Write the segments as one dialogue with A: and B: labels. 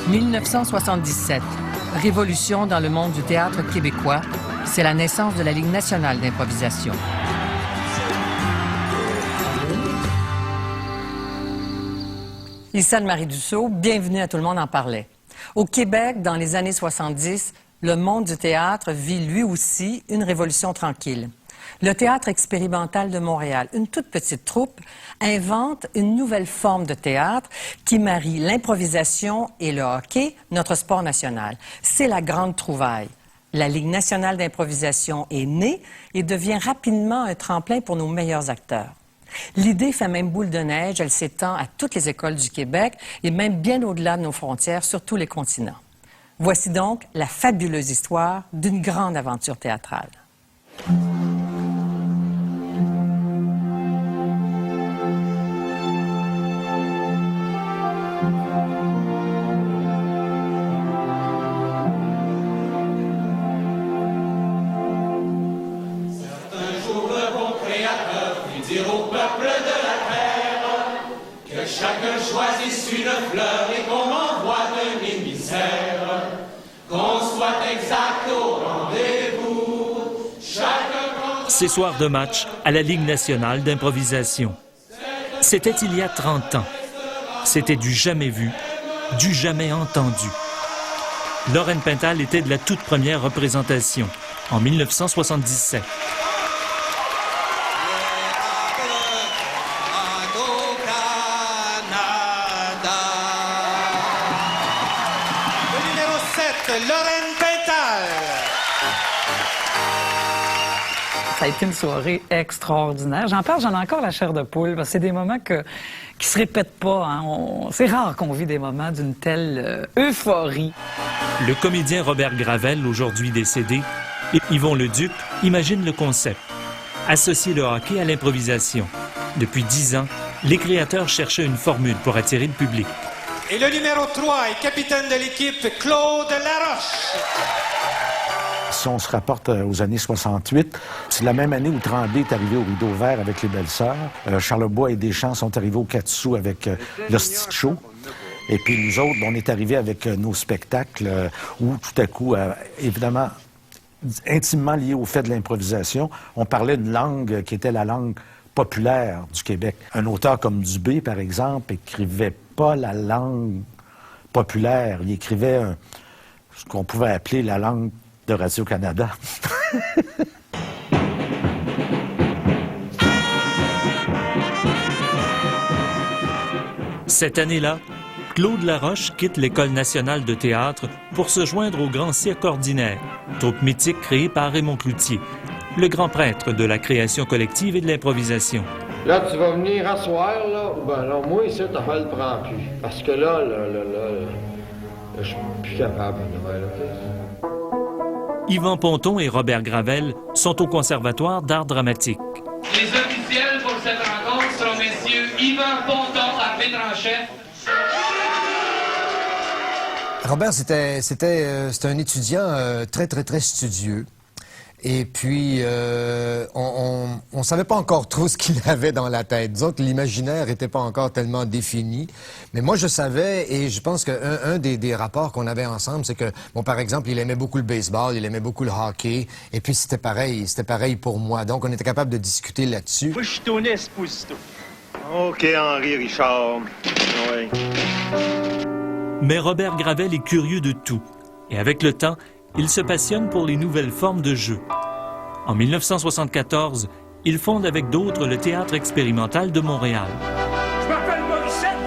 A: 1977, révolution dans le monde du théâtre québécois, c'est la naissance de la Ligue nationale d'improvisation. Ici Anne-Marie Dussault, bienvenue à Tout le monde en parlait. Au Québec, dans les années 70, le monde du théâtre vit lui aussi une révolution tranquille. Le Théâtre expérimental de Montréal, une toute petite troupe, invente une nouvelle forme de théâtre qui marie l'improvisation et le hockey, notre sport national. C'est la grande trouvaille. La Ligue nationale d'improvisation est née et devient rapidement un tremplin pour nos meilleurs acteurs. L'idée fait même boule de neige, elle s'étend à toutes les écoles du Québec et même bien au-delà de nos frontières, sur tous les continents. Voici donc la fabuleuse histoire d'une grande aventure théâtrale.
B: Chacun choisisse une fleur et qu'on envoie de l'émissaire, qu'on soit exact au rendez-vous.
C: Ces soirs de match à la Ligue nationale d'improvisation. C'était il y a 30 ans. C'était du jamais vu, du jamais entendu. Lorraine Pintal était de la toute première représentation, en 1977.
D: Lorraine Pintal.
E: Ça a été une soirée extraordinaire. J'en parle, j'en ai encore la chair de poule, parce que c'est des moments qui se répètent pas. Hein. C'est rare qu'on vit des moments d'une telle euphorie.
C: Le comédien Robert Gravel, aujourd'hui décédé, et Yvon Leduc imaginent le concept. Associer le hockey à l'improvisation. Depuis 10 ans, les créateurs cherchaient une formule pour attirer le public.
D: Et le numéro 3 est capitaine de l'équipe, Claude Laroche.
F: Si on se rapporte aux années 68, c'est la même année où Tremblay est arrivé au Rideau Vert avec les Belles-Sœurs. Charlebois et Deschamps sont arrivés au 4 sous avec le Stick Show. Et puis nous autres, on est arrivés avec nos spectacles où tout à coup, évidemment, intimement liés au fait de l'improvisation, on parlait une langue qui était la langue populaire du Québec. Un auteur comme Dubé, par exemple, écrivait pas la langue populaire. Il écrivait ce qu'on pouvait appeler la langue de Radio-Canada.
C: Cette année-là, Claude Laroche quitte l'École nationale de théâtre pour se joindre au Grand Cirque Ordinaire, troupe mythique créée par Raymond Cloutier, le grand prêtre de la création collective et de l'improvisation.
G: Là, tu vas venir asseoir, là. Ben là, moi, ici, t'as fait le prends plus. Parce que là, je suis plus capable. Là.
C: Yvan Ponton et Robert Gravel sont au Conservatoire d'art dramatique.
B: Les officiels pour cette rencontre sont messieurs Yvan Ponton, arbitre en chef.
H: Robert, c'était un étudiant très studieux. Et puis, on savait pas encore trop ce qu'il avait dans la tête. Disons que l'imaginaire n'était pas encore tellement défini. Mais moi, je savais, et je pense qu'un des rapports qu'on avait ensemble, c'est que, bon, par exemple, il aimait beaucoup le baseball, il aimait beaucoup le hockey, et puis c'était pareil pour moi. Donc, on était capable de discuter là-dessus.
I: Moi, je suis Tony Esposito. OK, Henri Richard. Oui.
C: Mais Robert Gravel est curieux de tout. Et avec le temps, il se passionne pour les nouvelles formes de jeu. En 1974, il fonde avec d'autres le Théâtre expérimental de Montréal.
I: Je m'appelle Morissette!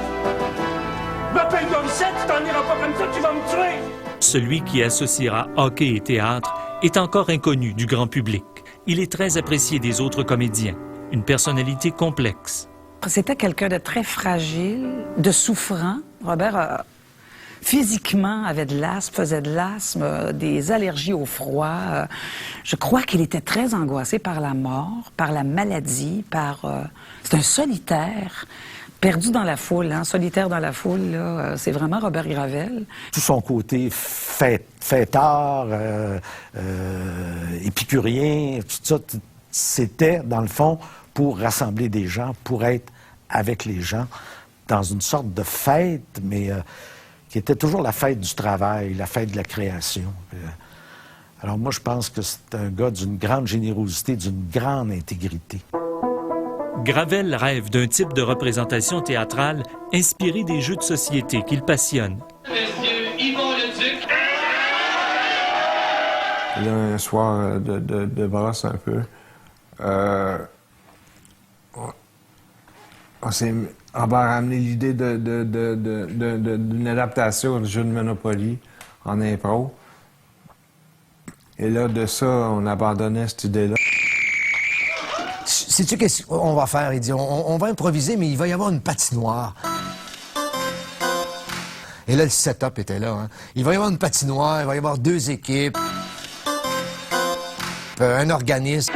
I: Je m'appelle Morissette, tu t'en iras pas comme ça, tu vas me tuer!
C: Celui qui associera hockey et théâtre est encore inconnu du grand public. Il est très apprécié des autres comédiens. Une personnalité complexe.
E: C'était quelqu'un de très fragile, de souffrant. Robert physiquement avait de l'asthme, faisait de l'asthme, des allergies au froid. Je crois qu'il était très angoissé par la mort, par la maladie, c'est un solitaire, perdu dans la foule, hein, solitaire dans la foule, là, c'est vraiment Robert Gravel.
F: Tout son côté fêtard, épicurien, tout ça, c'était, dans le fond, pour rassembler des gens, pour être avec les gens, dans une sorte de fête, mais qui était toujours la fête du travail, la fête de la création. Alors moi, je pense que c'est un gars d'une grande générosité, d'une grande intégrité.
C: Gravel rêve d'un type de représentation théâtrale inspiré des jeux de société qu'il passionne.
B: Monsieur Yvon Leduc.
G: Il y a un soir de brosse un peu. Robert a amené l'idée d'une adaptation du jeu de Monopoly en impro. Et là, de ça, on abandonnait cette idée-là.
H: Sais-tu qu'est-ce qu'on va faire? Il dit, on va improviser, mais il va y avoir une patinoire. Et là, le setup était là. Hein. Il va y avoir une patinoire, il va y avoir 2 équipes, un organisme,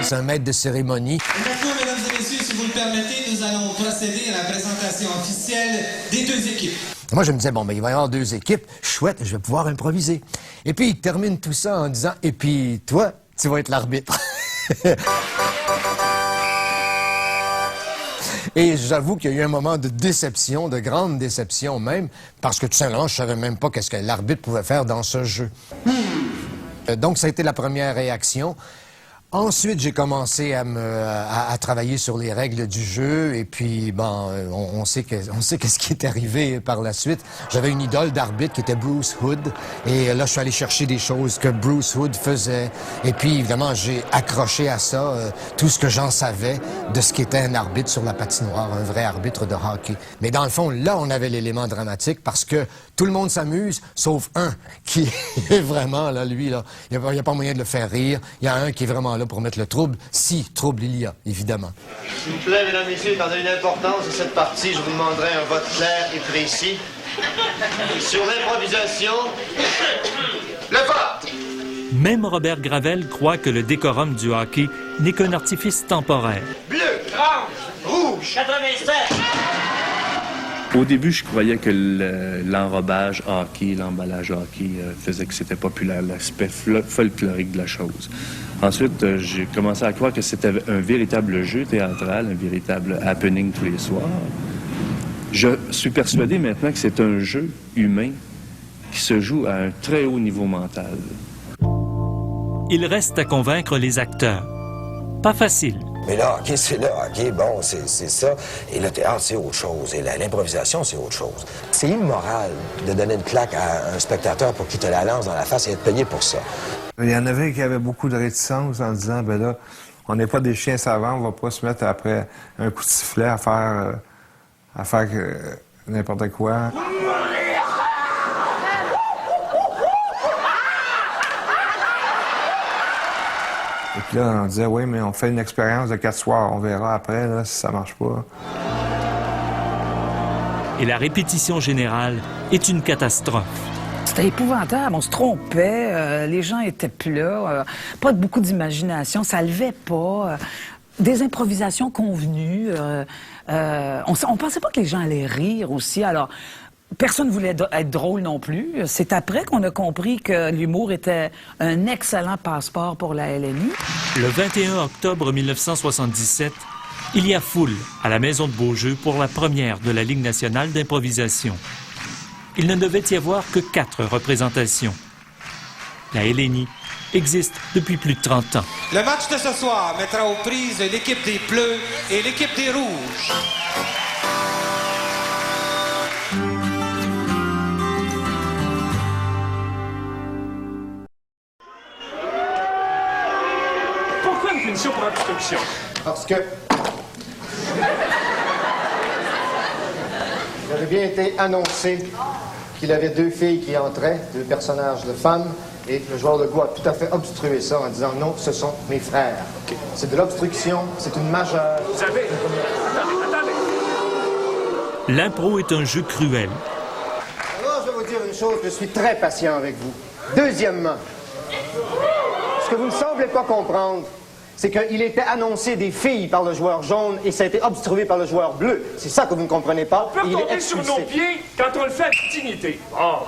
H: c'est un maître de cérémonie.
J: Maintenant, mesdames et messieurs, si vous le permettez, nous allons procéder à la présentation officielle des 2 équipes.
H: Moi, je me disais, bon, ben, il va y avoir 2 équipes, chouette, je vais pouvoir improviser. Et puis, il termine tout ça en disant, et puis, toi, tu vas être l'arbitre. Et j'avoue qu'il y a eu un moment de déception, de grande déception même, parce que tout simplement, je savais même pas qu'est-ce que l'arbitre pouvait faire dans ce jeu. Donc, ça a été la première réaction. Ensuite, j'ai commencé à travailler sur les règles du jeu et puis, bon, on sait qu'est-ce qui est arrivé par la suite. J'avais une idole d'arbitre qui était Bruce Hood et là, je suis allé chercher des choses que Bruce Hood faisait et puis, évidemment, j'ai accroché à ça tout ce que j'en savais de ce qu'était un arbitre sur la patinoire, un vrai arbitre de hockey. Mais dans le fond, là, on avait l'élément dramatique parce que tout le monde s'amuse, sauf un qui est vraiment, là, lui, là, il n'y a pas moyen de le faire rire. Il y a un qui est vraiment là pour mettre le trouble, si trouble il y a, évidemment.
K: S'il vous plaît, mesdames et messieurs, étant donné l'importance de cette partie, je vous demanderai un vote clair et précis. Sur l'improvisation, le vote!
C: Même Robert Gravel croit que le décorum du hockey n'est qu'un artifice temporaire.
K: Bleu, orange, rouge, 87!
L: Au début, je croyais que l'enrobage hockey, l'emballage hockey faisait que c'était populaire, l'aspect folklorique de la chose. Ensuite, j'ai commencé à croire que c'était un véritable jeu théâtral, un véritable happening tous les soirs. Je suis persuadé maintenant que c'est un jeu humain qui se joue à un très haut niveau mental.
C: Il reste à convaincre les acteurs. Pas facile.
M: Mais là, OK, c'est là, OK, bon, c'est ça. Et le théâtre, c'est autre chose. Et l'improvisation, c'est autre chose. C'est immoral de donner une claque à un spectateur pour qu'il te la lance dans la face et être payé pour ça.
G: Il y en avait qui avaient beaucoup de réticence en disant, ben là, on n'est pas des chiens savants, on va pas se mettre après un coup de sifflet à faire n'importe quoi. Et puis là, on disait, oui, mais on fait une expérience de 4 soirs. On verra après là, si ça marche pas.
C: Et la répétition générale est une catastrophe.
E: C'était épouvantable, on se trompait, les gens étaient plats, pas beaucoup d'imagination, ça levait pas, des improvisations convenues, on pensait pas que les gens allaient rire aussi, alors... Personne ne voulait être drôle non plus. C'est après qu'on a compris que l'humour était un excellent passeport pour la LNI.
C: Le 21 octobre 1977, il y a foule à la Maison de Beaujeu pour la première de la Ligue nationale d'improvisation. Il ne devait y avoir que 4 représentations. La LNI existe depuis plus de 30 ans.
D: Le match de ce soir mettra aux prises l'équipe des Bleus et l'équipe des Rouges.
I: Pour obstruction.
G: Parce que... Il avait bien été annoncé qu'il avait 2 filles qui entraient, 2 personnages de femmes, et le joueur de Go a tout à fait obstrué ça en disant non, ce sont mes frères. Okay. C'est de l'obstruction, c'est une majeure.
I: Vous savez... Attendez.
C: L'impro est un jeu cruel.
G: Alors, je vais vous dire une chose, je suis très patient avec vous. Deuxièmement, ce que vous ne semblez pas comprendre, c'est qu'il était annoncé des filles par le joueur jaune et ça a été obstrué par le joueur bleu. C'est ça que vous ne comprenez pas.
I: On peut tomber sur nos pieds quand on le fait avec dignité. Bon.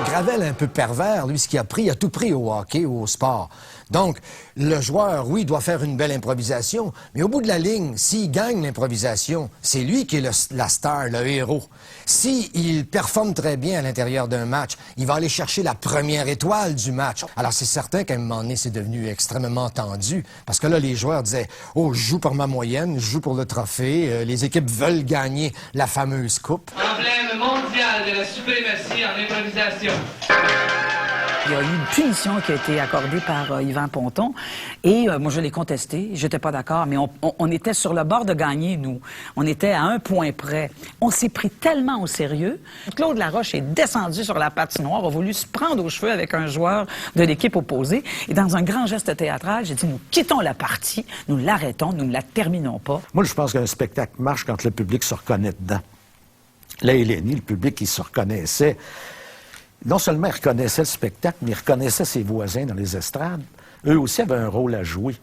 H: Gravel, un peu pervers, lui, ce qu'il a pris, il a tout pris au hockey ou au sport. Donc, le joueur, oui, doit faire une belle improvisation, mais au bout de la ligne, s'il gagne l'improvisation, c'est lui qui est la star, le héros. S'il performe très bien à l'intérieur d'un match, il va aller chercher la première étoile du match. Alors, c'est certain qu'à un moment donné, c'est devenu extrêmement tendu, parce que là, les joueurs disaient « Oh, je joue pour ma moyenne, je joue pour le trophée, les équipes veulent gagner la fameuse coupe. »
N: Emblème mondial de la suprématie en improvisation.
E: Il y a eu une punition qui a été accordée par Yvan Ponton et moi, je l'ai contestée. J'étais pas d'accord, mais on était sur le bord de gagner, nous. On était à 1 point près. On s'est pris tellement au sérieux. Claude Laroche est descendu sur la patinoire, a voulu se prendre aux cheveux avec un joueur de l'équipe opposée. Et dans un grand geste théâtral, j'ai dit, nous quittons la partie, nous l'arrêtons, nous ne la terminons pas.
F: Moi, je pense qu'un spectacle marche quand le public se reconnaît dedans. La Hélénie, le public, il se reconnaissait. Non seulement ils reconnaissaient le spectacle, mais ils reconnaissaient ses voisins dans les estrades. Eux aussi avaient un rôle à jouer.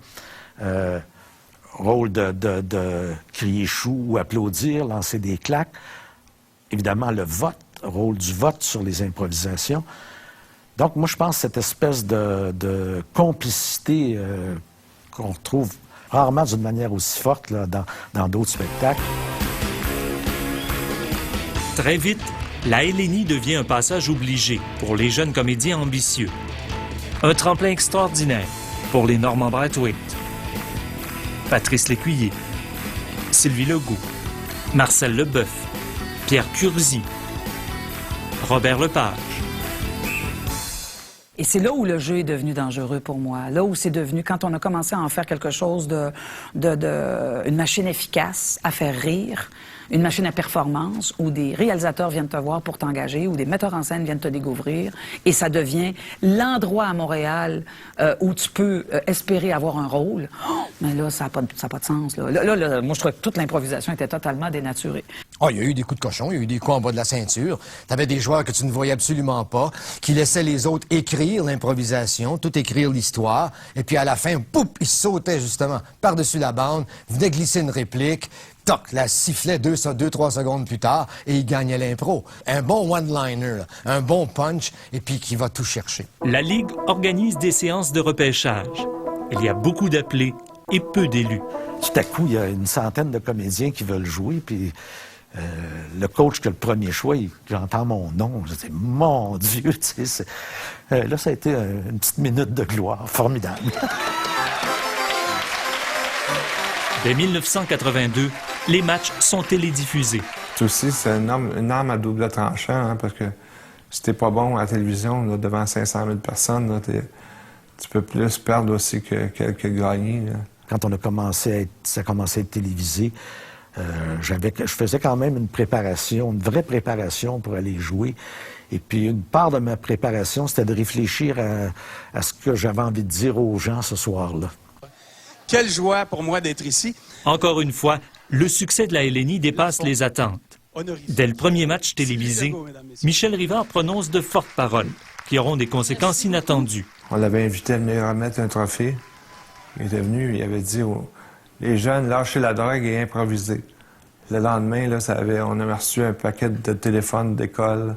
F: Rôle de crier chou ou applaudir, lancer des claques. Évidemment, le vote, rôle du vote sur les improvisations. Donc, moi, je pense que cette espèce de complicité qu'on retrouve rarement d'une manière aussi forte là, dans d'autres spectacles.
C: Très vite, la Hélénie devient un passage obligé pour les jeunes comédiens ambitieux. Un tremplin extraordinaire pour les Normand Brathwaite, Patrice Lécuyer, Sylvie Legault, Marcel Leboeuf, Pierre Curzi, Robert Lepage.
E: Et c'est là où le jeu est devenu dangereux pour moi. Là où c'est devenu, quand on a commencé à en faire quelque chose une machine efficace à faire rire, une machine à performance où des réalisateurs viennent te voir pour t'engager, où des metteurs en scène viennent te découvrir, et ça devient l'endroit à Montréal où tu peux espérer avoir un rôle. Oh, mais là, ça n'a pas de sens. Là, moi, je trouvais que toute l'improvisation était totalement dénaturée.
H: Oh, il y a eu des coups de cochon, il y a eu des coups en bas de la ceinture. T'avais des joueurs que tu ne voyais absolument pas, qui laissaient les autres écrire l'improvisation, tout écrire l'histoire, et puis à la fin, pouf, ils sautaient justement par-dessus la bande, venaient glisser une réplique, toc, la sifflait 2-3 secondes plus tard, et ils gagnaient l'impro. Un bon one-liner, un bon punch, et puis qui va tout chercher.
C: La Ligue organise des séances de repêchage. Il y a beaucoup d'appelés et peu d'élus.
F: Tout à coup, il y a une centaine de comédiens qui veulent jouer, puis le coach qui a le premier choix, j'entends mon nom, je dis, mon Dieu, tu sais, là, ça a été une petite minute de gloire formidable.
C: Dès 1982, les matchs sont télédiffusés.
O: Aussi, c'est une arme à double tranchant, hein, parce que si t'es pas bon à la télévision, là, devant 500 000 personnes, là, tu peux plus perdre aussi que gagner. Là.
F: Quand ça a commencé à être télévisé, je faisais quand même une vraie préparation pour aller jouer. Et puis, une part de ma préparation, c'était de réfléchir à ce que j'avais envie de dire aux gens ce soir-là.
P: Quelle joie pour moi d'être ici.
C: Encore une fois, le succès de la Hélénie dépasse les attentes. Dès le premier match télévisé, Michel Rivard prononce de fortes paroles qui auront des conséquences inattendues.
O: On l'avait invité à venir remettre un trophée. Il était venu, il avait dit les jeunes, lâchez la drogue et improvisez. Le lendemain, là, on avait reçu un paquet de téléphones d'école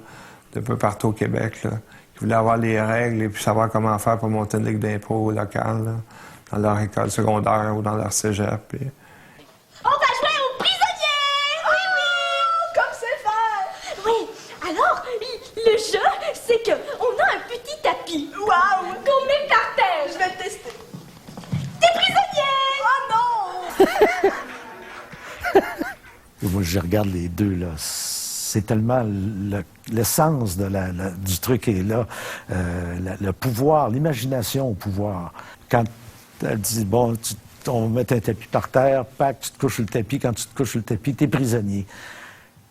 O: d'un peu partout au Québec, là, qui voulaient avoir les règles et puis savoir comment faire pour monter une ligue d'impro locale, là, dans leur école secondaire ou dans leur cégep. Et...
Q: On va jouer aux prisonniers! Oui, oui! Comme c'est fait! Oui, alors, le jeu, c'est qu'on a un petit tapis. Waouh! Qu'on met par terre. Je vais le tester. Des prisonniers! Oh non!
F: Moi, je regarde les deux, là. C'est tellement l'essence du truc est là. Le pouvoir, l'imagination au pouvoir. Quand elle dit, bon, on va mettre un tapis par terre, pack, tu te couches sur le tapis. Quand tu te couches sur le tapis, t'es prisonnier.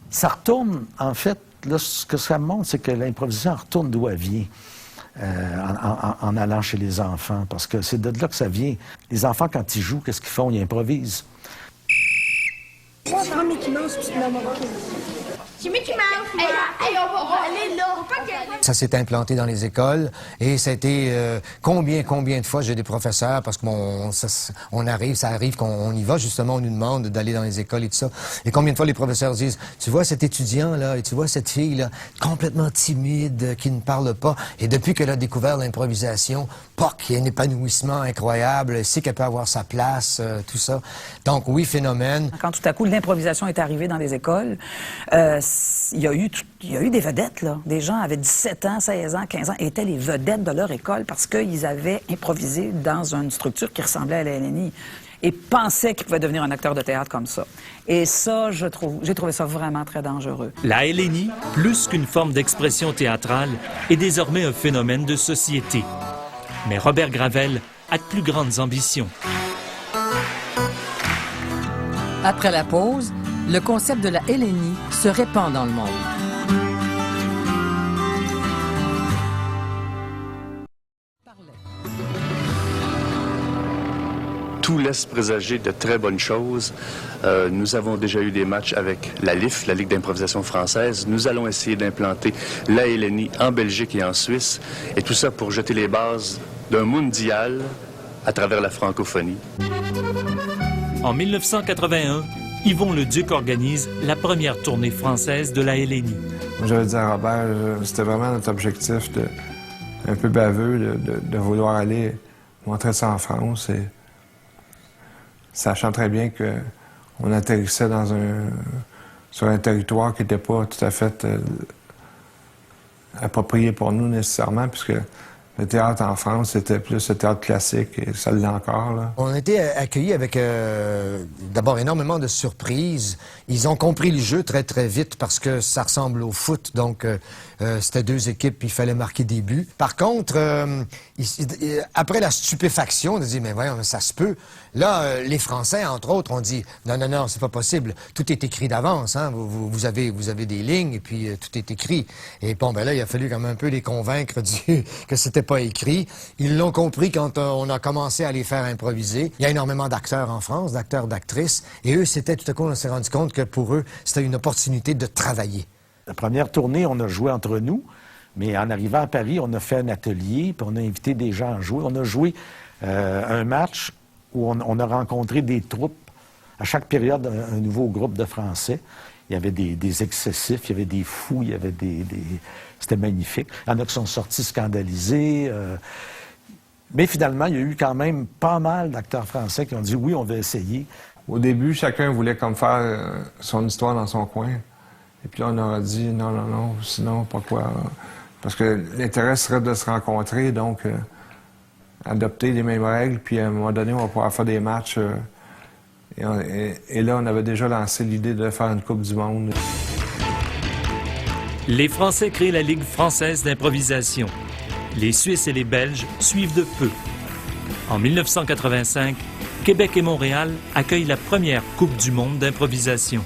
F: Ça retourne, en fait, là, ce que ça montre, c'est que l'improvisation retourne d'où elle vient. En allant chez les enfants, parce que c'est de là que ça vient. Les enfants, quand ils jouent, qu'est-ce qu'ils font? Ils improvisent.
Q: C'est Mickey Mouse. Hey, on va aller là.
H: Ça s'est implanté dans les écoles et ça a été combien de fois j'ai des professeurs parce qu'on ça arrive qu'on y va justement, on nous demande d'aller dans les écoles et tout ça. Et combien de fois les professeurs disent, tu vois cet étudiant là et tu vois cette fille là complètement timide qui ne parle pas et depuis qu'elle a découvert l'improvisation, poc, il y a un épanouissement incroyable, elle sait qu'elle peut avoir sa place, tout ça. Donc oui, phénomène.
E: Quand tout à coup l'improvisation est arrivée dans les écoles, il y a eu des vedettes, là. Des gens avaient 17 ans, 16 ans, 15 ans, et étaient les vedettes de leur école parce qu'ils avaient improvisé dans une structure qui ressemblait à la LNI et pensaient qu'ils pouvaient devenir un acteur de théâtre comme ça. Et ça, j'ai trouvé ça vraiment très dangereux.
C: La LNI, plus qu'une forme d'expression théâtrale, est désormais un phénomène de société. Mais Robert Gravel a de plus grandes ambitions.
A: Après la pause, le concept de la LNI se répand dans le monde.
L: Tout laisse présager de très bonnes choses. Nous avons déjà eu des matchs avec la LIF, la Ligue d'improvisation française. Nous allons essayer d'implanter la LNI en Belgique et en Suisse. Et tout ça pour jeter les bases d'un mondial à travers la francophonie.
C: En 1981, Yvon Leduc organise la première tournée française de la LNI.
O: J'avais dit à Robert, c'était vraiment notre objectif, un peu baveux, de vouloir aller montrer ça en France. Et sachant très bien qu'on atterrissait sur un territoire qui n'était pas tout à fait approprié pour nous nécessairement, puisque le théâtre en France, c'était plus le théâtre classique, et ça l'est encore, là.
H: On a été accueillis avec d'abord énormément de surprises. Ils ont compris le jeu très, très vite parce que ça ressemble au foot, donc c'était deux équipes, puis il fallait marquer des buts. Par contre, après la stupéfaction, on a dit, mais voyons, ça se peut. Là, les Français, entre autres, ont dit, non, c'est pas possible. Tout est écrit d'avance, hein. Vous avez des lignes, et puis tout est écrit. Et bon, ben là, il a fallu quand même un peu les convaincre que c'était pas écrit. Ils l'ont compris quand on a commencé à les faire improviser. Il y a énormément d'acteurs en France, d'acteurs, d'actrices, et eux, tout à coup, on s'est rendu compte que pour eux, c'était une opportunité de travailler.
F: La première tournée, on a joué entre nous, mais en arrivant à Paris, on a fait un atelier, puis on a invité des gens à jouer. On a joué un match où on a rencontré des troupes. À chaque période, un nouveau groupe de Français. Il y avait des excessifs, il y avait des fous, il y avait C'était magnifique. Il y en a qui sont sortis scandalisés. Mais finalement, il y a eu quand même pas mal d'acteurs français qui ont dit « oui, on va essayer ».
O: Au début, chacun voulait comme faire son histoire dans son coin. Et puis là, on leur a dit non, sinon, pourquoi? Parce que l'intérêt serait de se rencontrer, donc adopter les mêmes règles, puis à un moment donné, on va pouvoir faire des matchs. Et là, on avait déjà lancé l'idée de faire une Coupe du Monde.
C: Les Français créent la Ligue française d'improvisation. Les Suisses et les Belges suivent de peu. En 1985, Québec et Montréal accueillent la première Coupe du monde d'improvisation.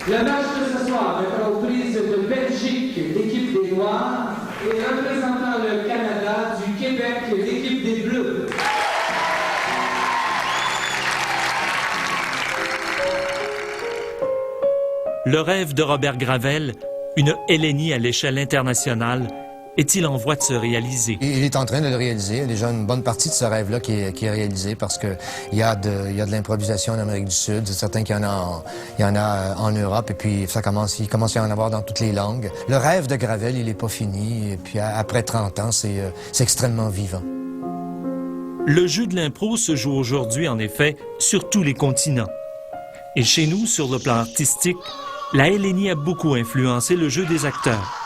N: Le match de ce soir est aux prises de Belgique, l'équipe des Noirs, et représentant le Canada, du Québec, l'équipe des Bleus.
C: Le rêve de Robert Gravel, une LNI à l'échelle internationale, est-il en voie de se réaliser?
H: Il est en train de le réaliser. Il y a déjà une bonne partie de ce rêve-là qui est réalisé parce qu'il y a de l'improvisation en Amérique du Sud. C'est certain qu'il y en a en Europe et puis il commence à y en avoir dans toutes les langues. Le rêve de Gravel, il n'est pas fini. Et puis après 30 ans, c'est extrêmement vivant.
C: Le jeu de l'impro se joue aujourd'hui, en effet, sur tous les continents. Et chez nous, sur le plan artistique, la LNI a beaucoup influencé le jeu des acteurs.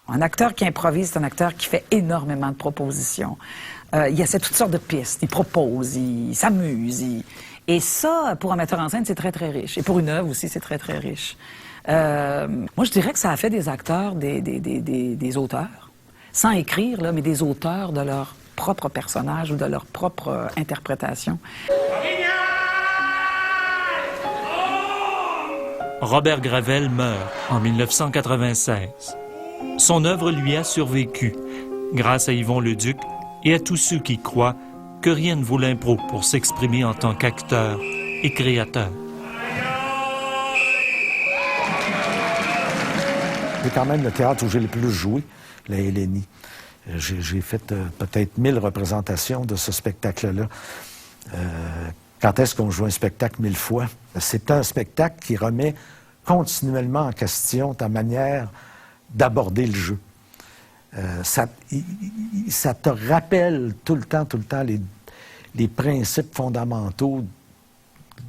E: Un acteur qui improvise, c'est un acteur qui fait énormément de propositions. Il essaie toutes sortes de pistes, il propose, il s'amuse. Et ça, pour un metteur en scène, c'est très, très riche. Et pour une œuvre aussi, c'est très, très riche. Moi, je dirais que ça a fait des acteurs, des auteurs, sans écrire, là, mais des auteurs de leur propre personnage ou de leur propre interprétation.
C: Robert Gravel meurt en 1996. Son œuvre lui a survécu, grâce à Yvon Leduc et à tous ceux qui croient que rien ne vaut l'impro pour s'exprimer en tant qu'acteur et créateur.
F: C'est quand même le théâtre où j'ai le plus joué, la Hélénie. J'ai fait peut-être 1000 représentations de ce spectacle-là. Quand est-ce qu'on joue un spectacle 1000 fois? C'est un spectacle qui remet continuellement en question ta manière d'aborder le jeu. Ça te rappelle tout le temps les principes fondamentaux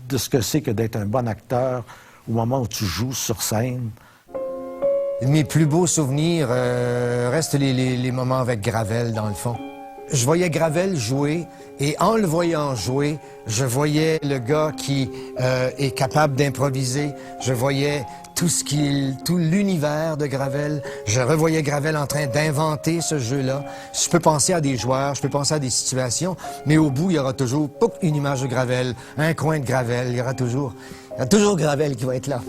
F: de ce que c'est que d'être un bon acteur au moment où tu joues sur scène.
H: Mes plus beaux souvenirs restent les moments avec Gravel, dans le fond. Je voyais Gravel jouer, et en le voyant jouer, je voyais le gars qui est capable d'improviser. Je voyais tout l'univers de Gravel. Je revoyais Gravel en train d'inventer ce jeu-là. Je peux penser à des joueurs, je peux penser à des situations, mais au bout, il y aura toujours une image de Gravel, un coin de Gravel. Il y a toujours Gravel qui va être là.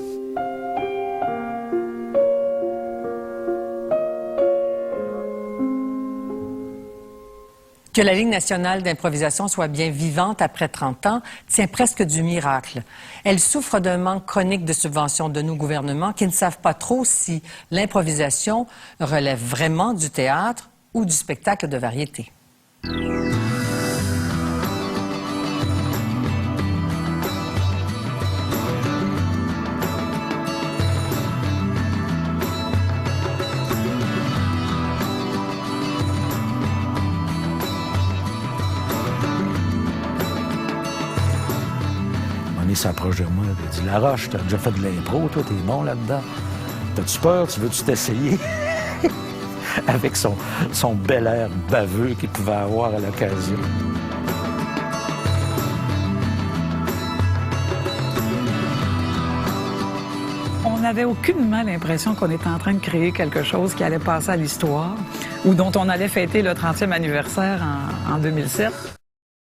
A: Que la Ligue nationale d'improvisation soit bien vivante après 30 ans tient presque du miracle. Elle souffre d'un manque chronique de subventions de nos gouvernements qui ne savent pas trop si l'improvisation relève vraiment du théâtre ou du spectacle de variété.
F: Il s'approche de moi, il dit « Laroche, t'as déjà fait de l'impro, toi, t'es bon là-dedans. T'as-tu peur? Tu veux-tu t'essayer? » Avec son bel air baveux qu'il pouvait avoir à l'occasion.
E: On n'avait aucunement l'impression qu'on était en train de créer quelque chose qui allait passer à l'histoire ou dont on allait fêter le 30e anniversaire en 2007.